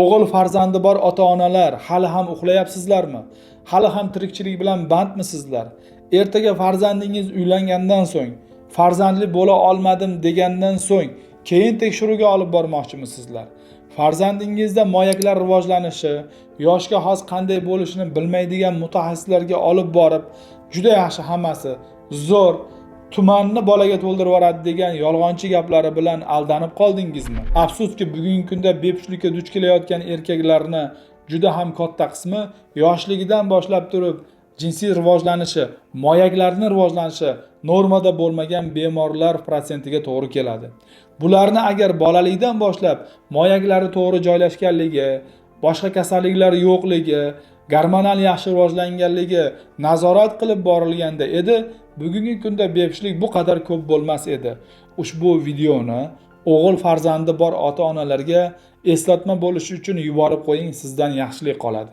O'g'il farzandi bor ota-onalar, hali ham uxlayapsizlarmi? Hali ham tirikchilik bilan bandmisizlar? Ertaga farzandingiz uylangandan so'ng, farzandli bo'la olmadim degandan so'ng, keyin tekshiruvga olib bormoqchimisizlar? Farzandingizda moyaklar rivojlanishi, yoshga xos qanday bo'lishini bilmaydigan mutaxassislarga olib borib, juda yaxshi hammasi zo'r tumanni bolaga to'ldirib yuboradi degan yolg'onchi gaplari bilan aldanib qoldingizmi? Afsuski, bugungi kunda bepushtlikka duch kelayotgan erkaklarni juda ham katta qismi yoshligidan boshlab turib jinsiy rivojlanishi, moyaklarning rivojlanishi normada bo'lmagan bemorlar protsentiga to'g'ri keladi. Bularni agar bolalikdan boshlab moyaklari to'g'ri joylashganligi, boshqa kasalliklar yo'qligi, gormonal yaxshi rivojlanganligi nazorat qilib borilganda edi, bugungi kunda bepushtlik bu qadar ko'p bo'lmas edi. Ushbu videoni o'g'il farzandi bor ota-onalarga eslatma bo'lishi uchun yuborib qo'ying, sizdan yaxshilik qoladi.